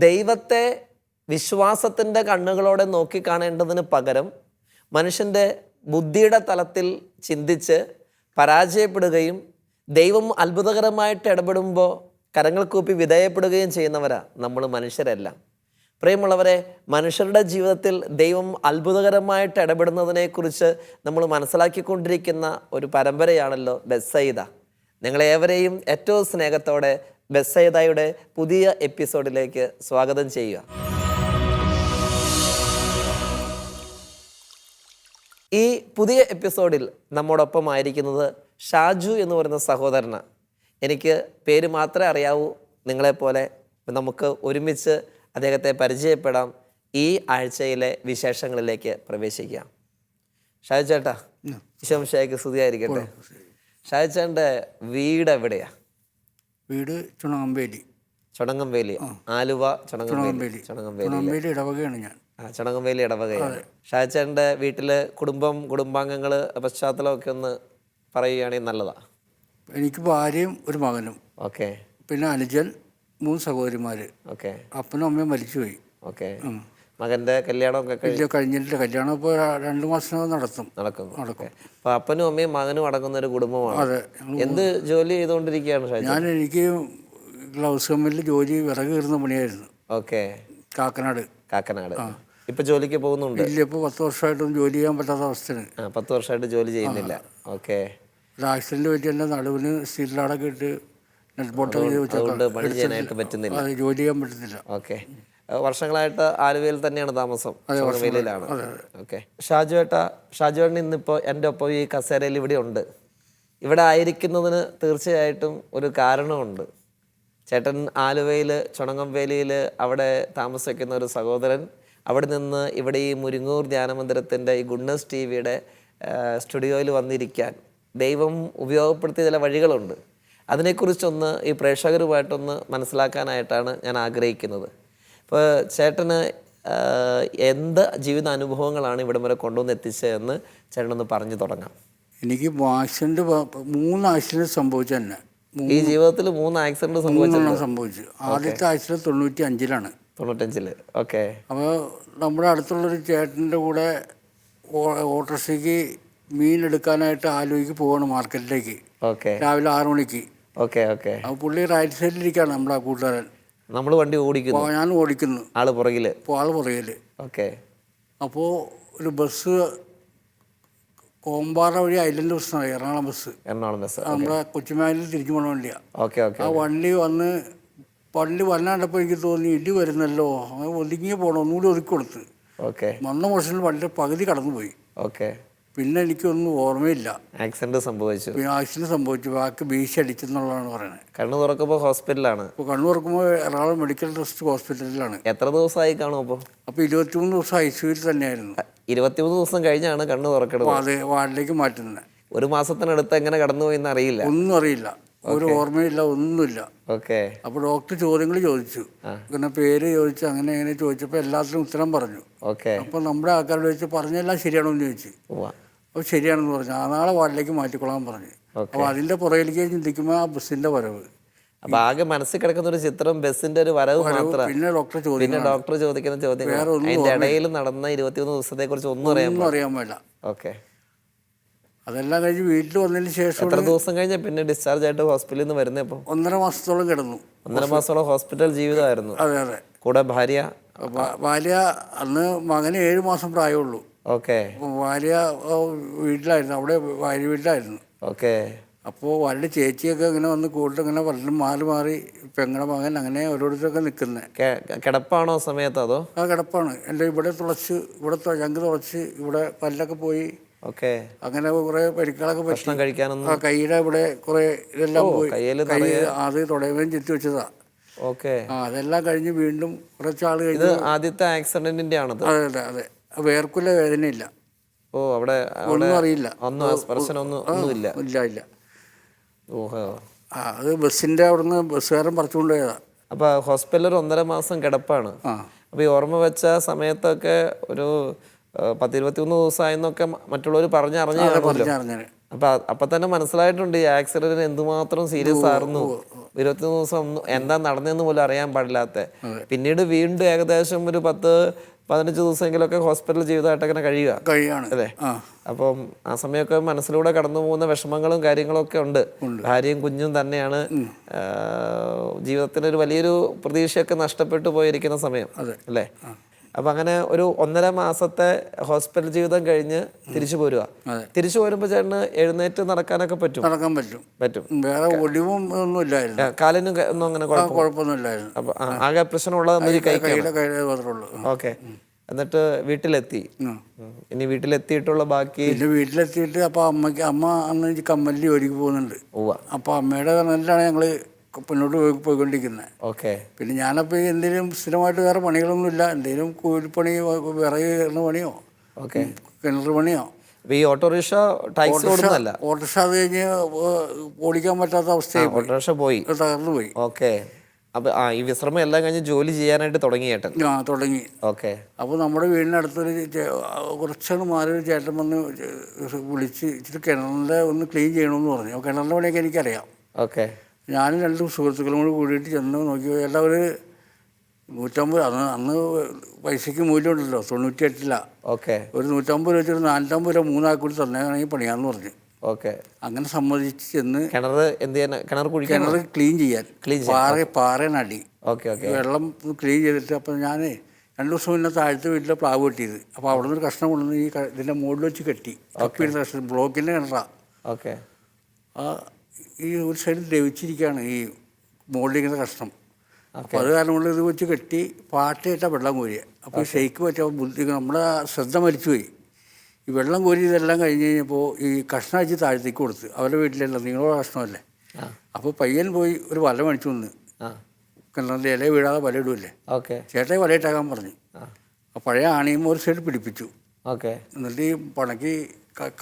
ദൈവത്തെ വിശ്വാസത്തിൻ്റെ കണ്ണുകളോടെ നോക്കിക്കാണേണ്ടതിന് പകരം മനുഷ്യൻ്റെ ബുദ്ധിയുടെ തലത്തിൽ ചിന്തിച്ച് പരാജയപ്പെടുകയും ദൈവം അത്ഭുതകരമായിട്ട് ഇടപെടുമ്പോൾ കരങ്ങൾ കൂപ്പി വിധേയപ്പെടുകയും ചെയ്യുന്നവരാ നമ്മൾ മനുഷ്യരെല്ലാം. പ്രിയമുള്ളവരെ, മനുഷ്യരുടെ ജീവിതത്തിൽ ദൈവം അത്ഭുതകരമായിട്ട് ഇടപെടുന്നതിനെക്കുറിച്ച് നമ്മൾ മനസ്സിലാക്കിക്കൊണ്ടിരിക്കുന്ന ഒരു പരമ്പരയാണല്ലോ ബെത്സയിദ. നിങ്ങളേവരെയും ഏറ്റവും സ്നേഹത്തോടെ ബെത്സയിദയുടെ പുതിയ എപ്പിസോഡിലേക്ക് സ്വാഗതം ചെയ്യുക. ഈ പുതിയ എപ്പിസോഡിൽ നമ്മോടൊപ്പം ആയിരിക്കുന്നത് ഷാജു എന്ന് പറയുന്ന സഹോദരനാണ്. എനിക്ക് പേര് മാത്രമേ അറിയാവൂ. നിങ്ങളെപ്പോലെ നമുക്ക് ഒരുമിച്ച് അദ്ദേഹത്തെ പരിചയപ്പെടാം. ഈ ആഴ്ചയിലെ വിശേഷങ്ങളിലേക്ക് പ്രവേശിക്കാം. ഷാജു ചേട്ടാ, ഈശോമിശിഹായ്ക്ക് സ്തുതിയായിരിക്കട്ടെ. ഷാജു ചേട്ടൻ്റെ വീട് എവിടെയാ? വീട് ചുണങ്ങമ്പേലി. ചുണങ്ങമ്പേലി, ആലുവ ചുണങ്ങമ്പേലി. ചുണങ്ങമ്പേലി ഇടവകയാണ് ഞാൻ. ചുണങ്ങമ്പേലി ഇടവകയാണ്. ഷാജു ചേട്ടൻ്റെ വീട്ടിൽ കുടുംബാംഗങ്ങൾ പശ്ചാത്തലമൊക്കെ ഒന്ന് പറയുകയാണെങ്കിൽ നല്ലതാ. എനിക്ക് ഭാര്യയും ഒരു മകനും. ഓക്കെ. പിന്നെ അനുജൻ, 3 സഹോദരിമാർ. ഓക്കെ. അപ്പനും അമ്മയും മരിച്ചുപോയി. ഓക്കെ. മകൻ്റെ കല്യാണമൊക്കെ കഴിഞ്ഞിട്ടില്ല. കല്യാണം ഇപ്പോൾ 2 മാസം നടക്കും. അപ്പോൾ അപ്പനും അമ്മയും മകനും അടങ്ങുന്ന ഒരു കുടുംബമാണ്. അതെ. എന്ത് ജോലി ചെയ്തുകൊണ്ടിരിക്കുകയാണ്? എനിക്ക് ഗ്ലൗസ് കമ്പനിയിൽ ജോലി, വിറക് കയറുന്ന പണിയായിരുന്നു. ഓക്കെ. കാക്കനാട്. ഇപ്പൊ ജോലിക്ക് പോകുന്നുണ്ട്? ഇല്ല, ഇപ്പോൾ 10 വർഷമായിട്ടും ജോലി ചെയ്യാൻ പറ്റാത്ത അവസ്ഥയാണ്. 10 വർഷമായിട്ട് ജോലി ചെയ്യുന്നില്ല. ഓക്കെ. ഒരു ആക്സിഡന്റ് പറ്റി എൻ്റെ നടുവിന് സ്റ്റീലാടൊക്കെ ഇട്ട് പണി ചെയ്യാനായിട്ട് പറ്റുന്നില്ല, ജോലി ചെയ്യാൻ പറ്റുന്നില്ല. ഓക്കെ. വർഷങ്ങളായിട്ട് ആലുവയിൽ തന്നെയാണ് താമസം? ചുണങ്ങമ്പേലിയിലാണ്. ഓക്കെ. ഷാജുവേട്ടൻ ഇന്നിപ്പോൾ എൻ്റെ ഒപ്പം ഈ കസേരയിൽ ഇവിടെ ഉണ്ട്. ഇവിടെ ആയിരിക്കുന്നതിന് തീർച്ചയായിട്ടും ഒരു കാരണമുണ്ട്. ചേട്ടൻ ആലുവയിൽ ചുണങ്ങമ്പേലിയിൽ അവിടെ താമസിക്കുന്ന ഒരു സഹോദരൻ. അവിടെ നിന്ന് ഇവിടെ ഈ മുരിങ്ങൂർ ധ്യാനമന്ദിരത്തിൻ്റെ ഈ ഗുഡ്നസ് ടിവിയുടെ സ്റ്റുഡിയോയിൽ വന്നിരിക്കാൻ ദൈവം ഉപയോഗപ്പെടുത്തിയ ചില വഴികളുണ്ട്. അതിനെക്കുറിച്ചൊന്ന് ഈ പ്രേക്ഷകരുമായിട്ടൊന്ന് മനസ്സിലാക്കാനായിട്ടാണ് ഞാൻ ആഗ്രഹിക്കുന്നത്. ഇപ്പോൾ ചേട്ടന് എന്ത് ജീവിത അനുഭവങ്ങളാണ് ഇവിടം വരെ കൊണ്ടുവന്ന് എത്തിച്ചതെന്ന് ചേട്ടനൊന്ന് പറഞ്ഞു തുടങ്ങാം. എനിക്ക് 3 ആക്സിഡൻറ്റ് സംഭവിച്ചു തന്നെ. ഈ ജീവിതത്തിൽ 3 ആക്സിഡന്റ് സംഭവിച്ചു. ആദ്യത്തെ ആക്സിഡന്റ് 95-ലാണ്. 95-ല്. ഓക്കെ. അപ്പോൾ നമ്മുടെ അടുത്തുള്ളൊരു ചേട്ടൻ്റെ കൂടെ ഓട്ടോറിക്ഷയ്ക്ക് മീൻ എടുക്കാനായിട്ട് ആലുവയ്ക്ക് പോവാണ് മാർക്കറ്റിലേക്ക്. ഓക്കെ. രാവിലെ 6 മണിക്ക്. ഓക്കെ. ഓക്കെ. അപ്പോൾ പുള്ളി റൈറ്റ് സൈഡിലിരിക്കുകയാണ്, നമ്മുടെ ആ കൂട്ടുകാരൻ. നമ്മൾ വണ്ടി ഓടിക്കുന്നു, ഞാൻ ഓടിക്കുന്നു, ആള് പുറകില്. ഓക്കെ. അപ്പോൾ ഒരു ബസ് കോമ്പാറ വഴി ഐലൻഡ് ബസ്സാണ്, എറണാകുളം ബസ്. നമ്മുടെ കൊച്ചുമേലിൽ തിരിച്ചു പോണ വണ്ടിയാണ്. ആ വണ്ടി വന്നാണ്ടപ്പോൾ എനിക്ക് തോന്നി ഇടി വരുന്നല്ലോ, അങ്ങനെ ഒതുങ്ങി പോകണം, ഒന്നുകൂടി ഒതുക്കി കൊടുത്ത്. വന്ന മോഷനിൽ വണ്ടിയുടെ പകുതി കടന്നുപോയി. പിന്നെ എനിക്കൊന്നും ഓർമ്മയില്ല. ആക്സിഡന്റ് സംഭവിച്ചു. ബാക്കി വീശി അടിച്ചെന്നുള്ളതാണ് പറയുന്നത്. കണ്ണു തുറക്കുമ്പോൾ ഹോസ്പിറ്റലാണ്. ഇപ്പോൾ കണ്ണു തുറക്കുമ്പോൾ എറണാകുളം മെഡിക്കൽ ട്രസ്റ്റ് ഹോസ്പിറ്റലിലാണ്. എത്ര ദിവസമായി കാണും അപ്പോൾ? 23 ദിവസം ഐസിയുവിൽ തന്നെയായിരുന്നു. 23 ദിവസം കഴിഞ്ഞാണ് കണ്ണ് തുറക്കുന്നത്. അതെ, വാർഡിലേക്ക് മാറ്റുന്നത്. 1 മാസത്തിനടുത്ത് എങ്ങനെ കടന്നുപോയിന്ന് അറിയില്ല. ഒന്നും അറിയില്ല, ഒരു ഓർമ്മയില്ല, ഒന്നുമില്ല. ഓക്കെ. അപ്പോൾ ഡോക്ടർ ചോദ്യങ്ങൾ ചോദിച്ചു, പിന്നെ പേര് ചോദിച്ചു, അങ്ങനെ എങ്ങനെ ചോദിച്ചപ്പോൾ എല്ലാത്തിനും ഉത്തരം പറഞ്ഞു. ഓക്കെ. അപ്പോൾ നമ്മുടെ ആൾക്കാരോട് ചോദിച്ചു, പറഞ്ഞെല്ലാം ശരിയാണോ എന്ന് ചോദിച്ചു. അപ്പോൾ ശരിയാണെന്ന് പറഞ്ഞു. നാളെ വാർഡിലേക്ക് മാറ്റിക്കൊള്ളാൻ പറഞ്ഞു. അപ്പോൾ അതിൻ്റെ പുറകിലേക്ക് ചിന്തിക്കുമ്പോൾ ആ ബസ്സിൻ്റെ വരവ്. അപ്പൊ ആകെ മനസ്സിൽ കിടക്കുന്ന ഒരു ചിത്രം ബസ്സിന്റെ ഒരു വരവ് മാത്രം. പിന്നെ ഡോക്ടർ ചോദിക്കുന്ന ചോദ്യം അതിന്റെ ഇടയിൽ നടന്ന 23 ദിവസത്തെ കുറിച്ച് ഒന്നും അറിയാൻ പാടില്ല. ഓക്കെ. അതെല്ലാം കഴിഞ്ഞ് വീട്ടിൽ വന്നതിന് ശേഷം എത്ര ദിവസം കഴിഞ്ഞ പിന്നെ ഡിസ്ചാർജ് ആയിട്ട് ഹോസ്പിറ്റലിൽ നിന്ന് വരുന്നപ്പോ? 1.5 മാസത്തോളം കിടന്നു. 1.5 മാസത്തോളം ഹോസ്പിറ്റൽ ജീവിതമായിരുന്നു. അതെ. കൂടെ ഭാര്യ അന്ന് മകന് 7 മാസം പ്രായമുള്ളൂ. ഓക്കെ. ഭാര്യ വീട്ടിലായിരുന്നു, അവിടെ ഭാര്യ വീട്ടിലായിരുന്നു. ഓക്കെ. അപ്പോൾ ഭാര്യയുടെ ചേച്ചിയൊക്കെ ഇങ്ങനെ വന്ന് കൂട്ടിട്ട് ഇങ്ങനെ പലരും മാറി പെങ്ങളുടെ മകൻ അങ്ങനെ ഓരോരുത്തരൊക്കെ നിൽക്കുന്നത്. കിടപ്പാണോ സമയത്ത്? അതോ? ആ, കിടപ്പാണ്. എൻ്റെ ഇവിടെ ഞങ്ങൾക്ക് തുളച്ച് ഇവിടെ പല്ലൊക്കെ പോയി. ഓക്കെ. അങ്ങനെ കുറെ പരിക്കുകളൊക്കെ ഭക്ഷണം കഴിക്കാനൊന്നും, കൈയുടെ ഇവിടെ കുറെ ഇതെല്ലാം പോയി. അത് തുടയുകയും ചെത്തി വെച്ചതാ. ഓക്കെ. അതെല്ലാം കഴിഞ്ഞ് വീണ്ടും കുറച്ചാൾ കഴിഞ്ഞ് ആദ്യത്തെ ആക്സിഡന്റിന്റെ ആണ്. അതെ. വേർക്കുല വേദനയില്ല. അവിടെ ഒന്നും അറിയില്ല, ഒന്നുമില്ല. ഓഹോ. അത് ബസ്സിന്റെ അവിടുന്ന് ബസ്സുകാരൻ പറിച്ചുകൊണ്ട് പോയതാ. അപ്പൊ ഹോസ്പിറ്റലിൽ 1.5 മാസം കിടപ്പാണ്. അപ്പൊ ഈ ഓർമ്മ വെച്ച സമയത്തൊക്കെ ഒരു 10-23 ദിവസമായെന്നൊക്കെ മറ്റുള്ളവർ പറഞ്ഞറിഞ്ഞു. അപ്പൊ തന്നെ മനസ്സിലായിട്ടുണ്ട് ഈ ആക്സിഡന്റിന് എന്തുമാത്രം സീരിയസ് ആയിരുന്നു. 21 ദിവസം ഒന്നും എന്താ നടന്നതെന്ന് പോലും അറിയാൻ പാടില്ലാത്ത. പിന്നീട് വീണ്ടും ഏകദേശം ഒരു 10-15 ദിവസമെങ്കിലൊക്കെ ഹോസ്പിറ്റൽ ജീവിതമായിട്ട് അങ്ങനെ കഴിയാണ് അല്ലേ? അപ്പം ആ സമയമൊക്കെ മനസ്സിലൂടെ കടന്നു പോകുന്ന വിഷമങ്ങളും കാര്യങ്ങളൊക്കെ ഉണ്ട്. ഭാര്യയും കുഞ്ഞും തന്നെയാണ്. ജീവിതത്തിന് ഒരു വലിയൊരു പ്രതീക്ഷയൊക്കെ നഷ്ടപ്പെട്ടു പോയിരിക്കുന്ന സമയം അല്ലേ? അപ്പം അങ്ങനെ ഒരു 1.5 മാസത്തെ ഹോസ്പിറ്റൽ ജീവിതം കഴിഞ്ഞ് തിരിച്ചു പോരുക. തിരിച്ചു പോരുമ്പോൾ ചേട്ടന് എഴുന്നേറ്റ് നടക്കാനൊക്കെ നടക്കാൻ പറ്റും. വേറെ ഒടിവും ഒന്നും ഇല്ലായിരുന്നു. കാലിനും ഒന്നും അങ്ങനെ കുഴപ്പമൊന്നുമില്ലായിരുന്നു. അപ്പൊ ആകെ പ്രശ്നമുള്ളത് കൈയുടെ ഓക്കെ. എന്നിട്ട് വീട്ടിലെത്തി. ഇനി വീട്ടിലെത്തിയിട്ടുള്ള ബാക്കി പിന്നെ വീട്ടിലെത്തിയിട്ട് അപ്പോൾ അമ്മ അന്ന് കമ്മലിൽ ജോലിക്ക് പോകുന്നുണ്ട്. അപ്പോൾ അമ്മയുടെ നല്ലാണ് ഞങ്ങള് മുന്നോട്ട് പോയിക്കൊണ്ടിരിക്കുന്നത്. ഓക്കെ. പിന്നെ ഞാനപ്പോൾ എന്തെങ്കിലും സ്ഥിരമായിട്ട് വേറെ പണികളൊന്നുമില്ല. എന്തെങ്കിലും കൂലിപ്പണി, വിറക് കയറുന്ന പണിയോ കിണർ പണിയോ. ഈ ഓട്ടോറിക്ഷ ടാക്സി ഓടുന്നതല്ല, ഓട്ടോറിക്ഷ അത് കഴിഞ്ഞ് ഓടിക്കാൻ പറ്റാത്ത അവസ്ഥയായി. ഓട്ടോറിക്ഷ പോയി, തകർന്നു പോയി. ഓക്കെ. അപ്പൊ ഈ വിശ്രമം എല്ലാം കഴിഞ്ഞ് ജോലി ചെയ്യാനായിട്ട് തുടങ്ങി ചേട്ടൻ? തുടങ്ങി. ഓക്കെ. അപ്പോൾ നമ്മുടെ വീടിനടുത്തൊരു കുറച്ചൊന്ന് മാറി ഒരു ചേട്ടൻ വന്ന് വിളിച്ച് ഇച്ചിരി കിണറിൻ്റെ ഒന്ന് ക്ലീൻ ചെയ്യണമെന്ന് പറഞ്ഞു. അപ്പോൾ കിണറിൻ്റെ പണിയൊക്കെ എനിക്കറിയാം. ഓക്കെ. ഞാനും 2 സുഹൃത്തുക്കളും കൂടി കൂടിയിട്ട് ചെന്ന് നോക്കി. എല്ലാം ഒരു 150, അന്ന് പൈസയ്ക്ക് മൂല്യമുണ്ടല്ലോ, 98. ഓക്കെ. ഒരു 150 രൂപ വെച്ചൊരു 450 രൂപ 3 ആൾക്കൂടി തന്നേണെങ്കിൽ പണിയാന്ന് പറഞ്ഞു. ഓക്കെ. അങ്ങനെ സമ്മതിച്ച് ചെന്ന് കിണർ എന്ത് ചെയ്യാൻ? കിണർ ക്ലീൻ ചെയ്യാൻ പാറേനടി വെള്ളം ക്ലീൻ ചെയ്തിട്ട്. അപ്പം ഞാൻ 2 ദിവസം മുന്നേ താഴത്തെ വീട്ടിലെ പ്ലാവ് കെട്ടിയത്. അപ്പോൾ അവിടെ നിന്ന് ഒരു കഷ്ണം കൊണ്ടുവന്ന് ഈ ഇതിൻ്റെ മുകളിൽ വെച്ച് കെട്ടി. കപ്പിയുടെ കഷ്ണം ബ്ലോക്കിൻ്റെ കിണറാണ്. ഓക്കെ. ഈ ഒരു സൈഡിൽ ദ്രവിച്ചിരിക്കുകയാണ് ഈ മുകളിലിരിക്കുന്ന കഷ്ണം. അപ്പോൾ അത് കാരണം കൊണ്ട് ഇത് വെച്ച് കെട്ടി പാട്ടയിട്ടാണ് വെള്ളം കോരിയത്. അപ്പോൾ ഈ ഷെയ്ക്ക് പറ്റിയപ്പോൾ ബുദ്ധി നമ്മുടെ ശ്രദ്ധ മരിച്ചുപോയി. ഈ വെള്ളം കോരി ഇതെല്ലാം കഴിഞ്ഞ് കഴിഞ്ഞപ്പോൾ ഈ കഷ്ണം അടിച്ച് താഴത്തേക്ക് കൊടുത്ത്. അവരുടെ വീട്ടിലല്ല, നിങ്ങളുടെ കഷ്ണമല്ലേ. അപ്പോൾ പയ്യൻ പോയി ഒരു വല മേടിച്ചു വന്ന് കിണറിൻ്റെ ഇല വീഴാതെ വല ഇടുമല്ലേ. ചേട്ടായി വലയിട്ടാക്കാൻ പറഞ്ഞു. പഴയ ആണിയും ഒരു സൈഡ് പിടിപ്പിച്ചു. എന്നിട്ട് ഈ പണക്കി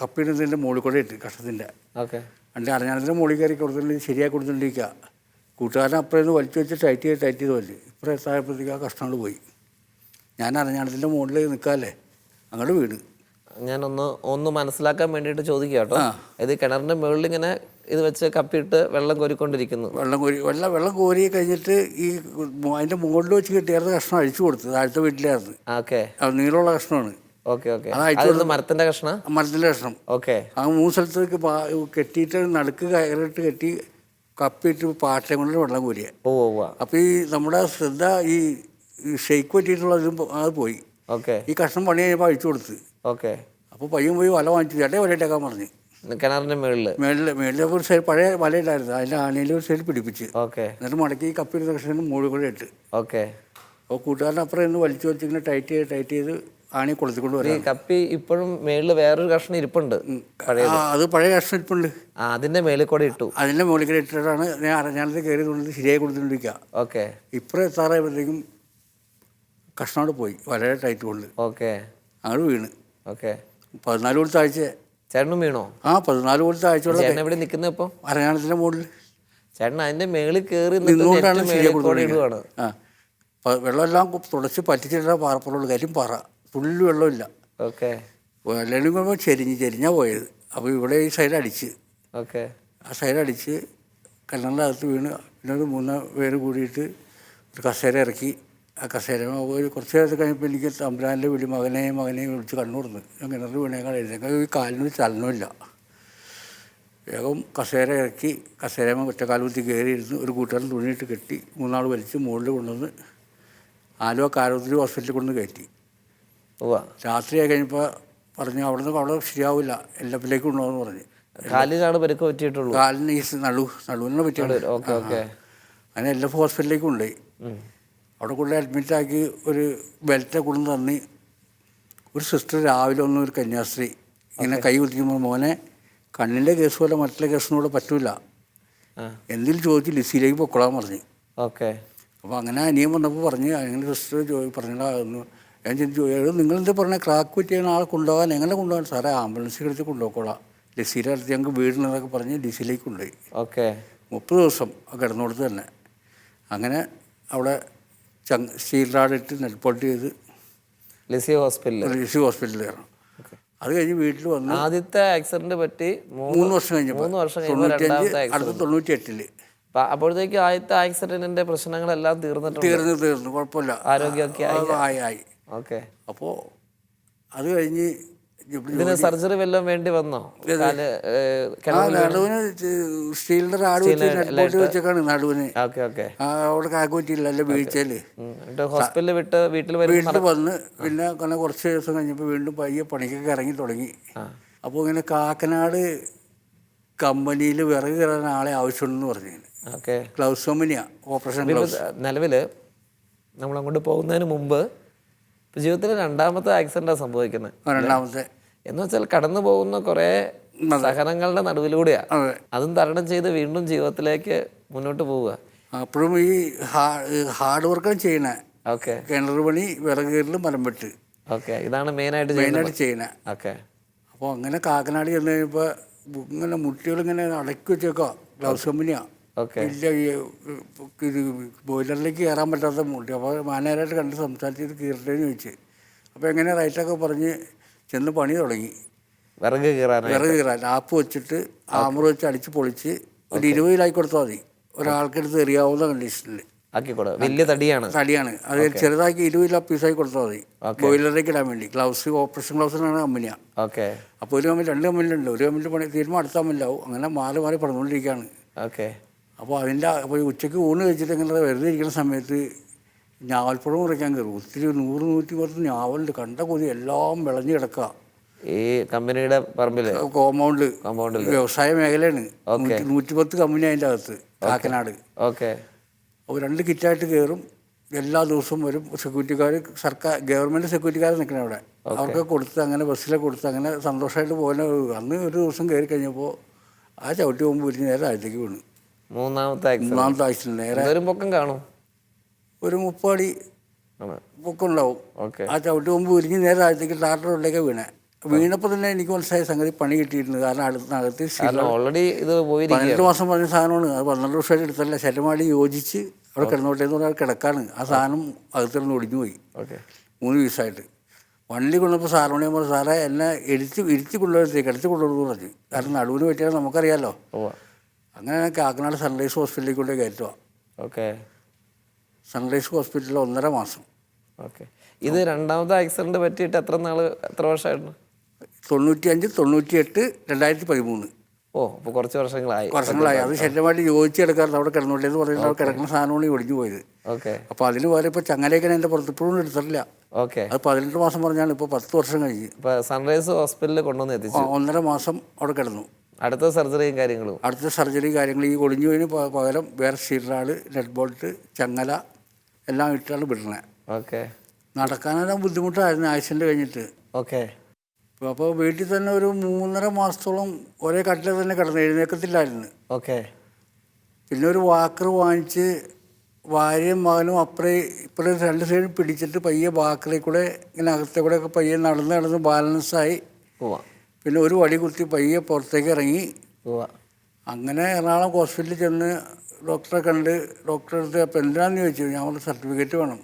കപ്പിടുന്നതിൻ്റെ മുകളിൽ കൂടെ ഇട്ട് കഷ്ണത്തിൻ്റെ എൻ്റെ അറിഞ്ഞാണത്തിൻ്റെ മുകളിൽ കയറി കൊടുത്തിട്ട് ശരിയാക്കി കൊടുത്തിട്ടിരിക്കുക. കൂട്ടുകാരൻ അപ്പുറം നിന്ന് വലിച്ചു വെച്ച് ടൈറ്റ് ചെയ്ത് വലിച്ച് ഇപ്പുറം എത്തായപ്പോഴത്തേക്ക് ആ കഷ്ണങ്ങൾ പോയി. ഞാൻ അറിഞ്ഞാണത്തിൻ്റെ മുകളിൽ നിൽക്കാമല്ലേ, അങ്ങോട്ട് വീണ്. ഞാനൊന്ന് മനസ്സിലാക്കാൻ വേണ്ടിയിട്ട് ചോദിക്കുക കേട്ടോ. ഇത് കിണറിൻ്റെ മുകളിൽ ഇങ്ങനെ ഇത് വെച്ച് കപ്പിയിട്ട് വെള്ളം കോരിക്കൊണ്ടിരിക്കുന്നു. വെള്ളം കോരി കഴിഞ്ഞിട്ട് ഈ അതിൻ്റെ മുകളിൽ വെച്ച് കിട്ടിയായിരുന്നു കഷ്ണം അഴിച്ചു കൊടുത്തത്. താഴത്തെ വീട്ടിലായിരുന്നു. ഓക്കെ. അത് നീളമുള്ള കഷ്ണമാണ്. മരത്തിന്റെ കഷ്ണം. ഓക്കെ. ആ 3 സ്ഥലത്തേക്ക് കെട്ടിയിട്ട് നടുക്ക് കയറിട്ട് കെട്ടി കപ്പിയിട്ട് പാട്ടയും കൊണ്ട് വെള്ളം കോരിയ. അപ്പോൾ ഈ നമ്മുടെ ശ്രദ്ധ ഈ ഷെയ്ക്ക് പറ്റിയിട്ടുള്ളതും അത് പോയി. ഈ കഷ്ണം പണി കഴിയുമ്പോൾ അഴിച്ചു കൊടുത്ത്. അപ്പോൾ പയ്യൻ പോയി വല വാങ്ങിച്ചു. ചേട്ടേ വലയിട്ടേക്കാൻ പറഞ്ഞു. കിണറിന്റെ മേളിൽ ഒരു സൈഡ് പഴയ വലയിട്ടായിരുന്നു, അതിൻ്റെ ആനയിൽ ഒരു സൈഡ് പിടിപ്പിച്ച് എന്നിട്ട് മടക്കി കപ്പിയുടെ കഷ്ണം മുകളിൽ കൂടെ ഇട്ട്. അപ്പോൾ കൂട്ടുകാരൻ അപ്പുറം നിന്ന് വലിച്ചു വെച്ചിങ്ങനെ ടൈറ്റ് ചെയ്ത് ആണി കൊളുത്തിക്കൊണ്ട് വരാം. കപ്പി ഇപ്പോഴും മേളിൽ വേറൊരു കഷ്ണം ഇരിപ്പുണ്ട്. അത് പഴയ കഷ്ണം ഇരിപ്പുണ്ട്. അതിന്റെ മേളിൽ കൂടെ ഇട്ടു. അതിന്റെ മുകളിൽ കൂടെ ഇട്ടിട്ടാണ് ഞാനത് കയറി കൊണ്ട് ശരിയായി കൊടുത്തിട്ടിരിക്കുക. ഓക്കെ. ഇപ്പുറം എത്താറായപ്പോഴത്തേക്കും കഷ്ണോട് പോയി വളരെ ടൈറ്റ് കൊണ്ട്. ഓക്കെ. അങ്ങോട്ട് വീണ്. ഓക്കെ. 14 കൊടുത്ത ആഴ്ച ചേട്ടനും വീണോ? 14 കൊടുത്ത ആഴ്ചയുള്ള ചേട്ടൻ എവിടെ നിൽക്കുന്നത് ഇപ്പോൾ? അരങ്ങാണത്തിന്റെ മുകളിൽ. ചേട്ടൻ അതിന്റെ മേളിൽ കയറി നിന്നുകൊണ്ടാണ് ശരിയായി കൊടുത്തിരിക്കുകയാണ്. വെള്ളമെല്ലാം തുടച്ച് പറ്റിച്ചിട്ടുള്ള പാറപ്പുറമുള്ള കാര്യം പാറ ഫുള്ള് വെള്ളമില്ല. ഓക്കെ. വെള്ളം കഴിയുമ്പോൾ ചെരിഞ്ഞാണ് പോയത്. അപ്പോൾ ഇവിടെ ഈ സൈഡ് അടിച്ച്. ഓക്കെ. ആ സൈഡ് അടിച്ച് കിണറിൻ്റെ അകത്ത് വീണ്. പിന്നെ ഒരു 3 പേര് കൂടിയിട്ട് ഒരു കസേര ഇറക്കി. ആ കസേര ഒരു കുറച്ച് നേരത്തെ കഴിഞ്ഞപ്പോൾ എനിക്ക് തമ്പുരാൻ്റെ വിളി മകനെയും വിളിച്ച് കണ്ണുറന്ന്. ഞാൻ കിണറിൽ വീണേക്കാൾ എഴുതേക്കാം. ഈ കാലിനൊരു ചലനമില്ല. വേഗം കസേര ഇറക്കി കസേരമ്മ ഒറ്റക്കാലുകുത്തി കയറിയിരുന്ന് ഒരു കൂട്ടുകാരൻ തുണിയിട്ട് കെട്ടി 3 ആൾ വലിച്ച് മുകളിൽ കൊണ്ടുവന്ന് ആലുവ കാരോത്തിരി ഹോസ്പിറ്റലിൽ കൊണ്ടുവന്ന് കയറ്റി. രാത്രിയായി കഴിഞ്ഞപ്പോൾ പറഞ്ഞു അവിടെ ശരിയാവില്ല, എല്ലപ്പിലേക്ക് കൊണ്ടുപോകുമെന്ന് പറഞ്ഞു. കാലിനാണ് പരിക്ക് പറ്റിയിട്ടുള്ളൂ. കാലിന് ഈ നടുവിനെ പറ്റിയാണ്. അങ്ങനെ എല്ലഫ് ഹോസ്പിറ്റലിലേക്ക് കൊണ്ടുപോയി. അവിടെ കൊണ്ടുപോയി അഡ്മിറ്റാക്കി ഒരു ബെൽറ്റ് കൊണ്ടു തന്നി. ഒരു സിസ്റ്റർ രാവിലെ ഒന്ന് ഒരു കന്യാസ്ത്രീ ഇങ്ങനെ കൈ കുത്തിക്കുമ്പോൾ മോനെ കണ്ണിൻ്റെ കേസ് പോലെ മറ്റുള്ള കേസിനോട് പറ്റൂല, എന്തെങ്കിലും ചോദിച്ച് ലിസിയിലേക്ക് പൊക്കോളാൻ പറഞ്ഞു. ഓക്കെ. അപ്പോൾ അങ്ങനെ അനിയൻ വന്നപ്പോൾ പറഞ്ഞ് അങ്ങനെ സിസ്റ്റർ പറഞ്ഞില്ല. ഞാൻ ചിന്തിച്ചു, നിങ്ങളെന്താ പറഞ്ഞാൽ ക്രാക്ക് പറ്റിയാണ് ആളെ കൊണ്ടുപോകാൻ, എങ്ങനെ കൊണ്ടുപോകാൻ? സാറേ ആംബുലൻസിൽ എടുത്ത് കൊണ്ടുപോയിക്കോളാം, ലിസിയുടെ അടുത്ത് ഞങ്ങൾക്ക് വീടിനെന്നൊക്കെ പറഞ്ഞ് ലിസിയിലേക്ക് കൊണ്ടുപോയി. ഓക്കെ. 30 ദിവസം കിടന്നോടത്ത് തന്നെ. അങ്ങനെ അവിടെ സ്റ്റീൽ റാഡ് ഇട്ട് നെൽപ്പൊട്ട് ചെയ്ത് ലിസി ഹോസ്പിറ്റലിൽ കയറണം. അത് കഴിഞ്ഞ് വീട്ടിൽ വന്ന് ആദ്യത്തെ ആക്സിഡന്റ് പറ്റി 3 വർഷം കഴിഞ്ഞപ്പോൾ 98. അപ്പോഴത്തേക്ക് ആദ്യത്തെ ആക്സിഡന്റിന്റെ പ്രശ്നങ്ങളെല്ലാം തീർന്നിട്ടുണ്ട്. തീർന്നു കുഴപ്പമില്ല, ആരോഗ്യമൊക്കെ ആയി. ഓക്കെ. അപ്പോൾ അത് കഴിഞ്ഞ് ഇതിന് സർജറി വല്ലതും വേണ്ടി വന്നോ? നടുവിന് സ്റ്റീലിന്റെ റാഡ് വെച്ച് വെച്ചേക്കാണ് നടുവിന്. അവിടെ കാക്ക് പറ്റിയില്ല, അല്ല വീഴ്ചയില് ഹോസ്പിറ്റലിൽ വിട്ട് വീട്ടിൽ വന്ന് പിന്നെ കുറച്ച് ദിവസം കഴിഞ്ഞപ്പോൾ വീണ്ടും പയ്യെ പണിക്കൊക്കെ ഇറങ്ങി തുടങ്ങി. അപ്പോൾ ഇങ്ങനെ കാക്കനാട് കമ്പനിയിൽ വിറക് കയറാൻ ആളെ ആവശ്യമുണ്ടെന്ന് പറഞ്ഞു. ഗ്ലൗസ് കമ്പനിയാ, ഓപ്പറേഷൻ ഗ്ലൗസ്. നിലവില് നമ്മൾ അങ്ങോട്ട് പോകുന്നതിന് മുമ്പ് ജീവിതത്തിൽ രണ്ടാമത്തെ ആക്സിഡന്റാണ് സംഭവിക്കുന്നത്. രണ്ടാമത്തെ എന്ന് വെച്ചാൽ കടന്നു പോകുന്ന കുറെ സഹനങ്ങളുടെ നടുവിലൂടെയാ അതും തരണം ചെയ്ത് വീണ്ടും ജീവിതത്തിലേക്ക് മുന്നോട്ട് പോവുക. അപ്പോഴും ഈ ഹാർഡ് വർക്കാണ് ചെയ്യണേ. കിണർ പണി, വിറക് കയറലും, മരം വെട്ട്. ഇതാണ് മെയിനായിട്ട് ചെയ്യണേ. അപ്പോൾ അങ്ങനെ കാക്കനാട് ചെന്ന് കഴിഞ്ഞപ്പോൾ ഇങ്ങനെ മുട്ടികളിങ്ങനെ അടക്കി വെച്ചേക്കാം. ഗ്ലൗസ് കമ്പനിയാ. ഇല്ല, ഇത് ബോയിലറിലേക്ക് കയറാൻ പറ്റാത്ത മുട്ടി. അപ്പോൾ മാനേജറായിട്ട് കണ്ട് സംസാരിച്ചിട്ട് കീറട്ടേന്ന് ചോദിച്ചു. അപ്പോൾ എങ്ങനെ റൈറ്റൊക്കെ പറഞ്ഞ് ചെന്ന് പണി തുടങ്ങി. വിറക് കീറാൻ ആപ്പ് വെച്ചിട്ട് ആമർ വെച്ച് അടിച്ച് പൊളിച്ച് ഒരു 20 കിലോ കൊടുത്താൽ മതി. ഒരാൾക്കെടുത്ത് എറിയാവുന്ന കണ്ടീഷനിൽ വലിയ തടിയാണ്. അത് ചെറുതാക്കി 20 കിലോ പീസായി കൊടുത്താൽ മതി ബോയിലറിലേക്ക് ഇടാൻ വേണ്ടി. ഗ്ലൗസ് ഓപ്പറേഷൻ ഗ്ലൗസിനാണ് കമ്പനിയാണ്. അപ്പോൾ ഒരു കമ്പനി 2 കമ്പനിയിലുണ്ട്. ഒരു കമ്പനിയിൽ പണി തീരുമാനം അടുത്ത കമ്പനിയിലാവും. അങ്ങനെ മാറി പറഞ്ഞുകൊണ്ടിരിക്കുകയാണ്. അപ്പോൾ ഉച്ചയ്ക്ക് ഊണ് കഴിച്ചിട്ട് ഇങ്ങനെ വെറുതെ ഇരിക്കുന്ന സമയത്ത് ഞാവൽപ്പഴം മുറിക്കാൻ കയറും. ഒത്തിരി 100-110 ഞാവലുണ്ട്. കണ്ട കൊതി എല്ലാം വിളഞ്ഞു കിടക്കുക. ഈ കമ്പനിയുടെ പറമ്പില് കോമ്പൗണ്ടിൽ വ്യവസായ മേഖലയാണ്. 110 കമ്പനി അതിൻ്റെ അകത്ത് കാക്കനാട്. അപ്പോൾ 2 കിറ്റായിട്ട് കയറും. എല്ലാ ദിവസവും വരും സെക്യൂരിറ്റിക്കാർ. ഗവൺമെൻറ് സെക്യൂരിറ്റിക്കാർ നിൽക്കണം അവിടെ. അവർക്ക് കൊടുത്ത് അങ്ങനെ ബസ്സിലൊക്കെ കൊടുത്ത് അങ്ങനെ സന്തോഷമായിട്ട് പോലെ. അന്ന് ഒരു ദിവസം കയറി കഴിഞ്ഞപ്പോൾ ആ ചവിട്ടി പോകുമ്പോൾ ഒരു നേരെ താഴത്തേക്ക് വീണു. മൂന്നാമത്തെ ആക്സിഡന്റ്. നേരെ പൊക്കം കാണും, ഒരു 30 അടി പൊക്കമുണ്ടാവും. ആ ചവിട്ടി പോകുമ്പോൾ ഉരിഞ്ഞ് നേരെ താഴത്തേക്ക് ടാറ്ററിലേക്ക് വീണപ്പോൾ തന്നെ എനിക്ക് മനസ്സിലായ സംഗതി പണി കിട്ടിയിട്ടുണ്ട്. കാരണം അടുത്തകത്ത് ഓൾറെഡി ഇത് 12 മാസം പറഞ്ഞ സാധനമാണ്. അത് 12 വർഷമായിട്ട് എടുത്തല്ല. ശരമാടി യോജിച്ച് അവിടെ കിടന്നോട്ടെ എന്ന് പറഞ്ഞാൽ കിടക്കാണ്. ആ സാധനം അകത്തിരുന്ന് ഒടിഞ്ഞു പോയി 3 ദിവസമായിട്ട്. വണ്ടി കൊണ്ടപ്പോൾ സാറിനോട് ഞാൻ പറഞ്ഞു, സാറേ എന്നെ ഇടിച്ച് കൊണ്ടുവരത്തേക്ക് അടിച്ച് കൊണ്ടുവരുന്നു പറഞ്ഞു. കാരണം നടുവിന് പറ്റിയാൽ നമുക്കറിയാമല്ലോ. അങ്ങനെ കാക്കനാട് സൺറൈസ് ഹോസ്പിറ്റലിലേക്ക് കൊണ്ട് കയറ്റുക. സൺറൈസ് ഹോസ്പിറ്റലിൽ 1.5 മാസം. ഇത് രണ്ടാമത്തെ ആക്സിഡന്റ് പറ്റിയിട്ട് എത്ര വർഷമായിരുന്നു? 95, 98, 2013. അപ്പോൾ കുറച്ച് വർഷങ്ങളായി. അത് ശരീരമായിട്ട് യോജിച്ച് കിടക്കാറുണ്ട്. അവിടെ കിടന്നോട്ടെ എന്ന് പറയുന്നത് അവിടെ കിടക്കുന്ന സാധനമാണ് ഒടിഞ്ഞു പോയത്. അപ്പോൾ അതിന് പോലെ ഇപ്പോൾ ചങ്ങലയൊക്കെ എൻ്റെ പുറത്ത് ഇപ്പോഴും എടുത്തിട്ടില്ല. അത് 18 മാസം പറഞ്ഞാണ്. ഇപ്പോൾ 10 വർഷം കഴിഞ്ഞ് സൺറൈസ് ഹോസ്പിറ്റലിൽ കൊണ്ടുവന്ന് എത്തിച്ചു. 1.5 മാസം അവിടെ കിടന്നു. അടുത്ത സർജറി കാര്യങ്ങൾ ഈ ഒടിഞ്ഞു പോയതിന് പകരം വേറെ സ്റ്റീൽ, നെറ്റ് ബോൾട്ട്, ചങ്ങല എല്ലാം ഇട്ടാണ് വിടണേ. നടക്കാനെല്ലാം ബുദ്ധിമുട്ടായിരുന്നു ആക്സിഡന്റ് കഴിഞ്ഞിട്ട്. അപ്പോൾ വീട്ടിൽ തന്നെ ഒരു 3.5 മാസത്തോളം ഒരേ കട്ടിൽ തന്നെ കിടന്നു, എഴുന്നേക്കത്തില്ലായിരുന്നു. പിന്നെ ഒരു വാക്കർ വാങ്ങിച്ച് ഭാര്യയും മകനും ഇപ്പറേ 2 സൈഡ് പിടിച്ചിട്ട് പയ്യെ വാക്കറിൽ കൂടെ ഇങ്ങനെ അകത്തെ കൂടെ ഒക്കെ പയ്യെ നടന്ന് ബാലൻസായി. പിന്നെ ഒരു വടി കുത്തി പയ്യെ പുറത്തേക്ക് ഇറങ്ങി. അങ്ങനെ എറണാകുളം ഹോസ്പിറ്റലിൽ ചെന്ന് ഡോക്ടറെ കണ്ട് ഡോക്ടറെ അടുത്ത് അപ്പോൾ എന്തിനാണെന്ന് ചോദിച്ചു. ഞാൻ ഒരു സർട്ടിഫിക്കറ്റ് വേണം.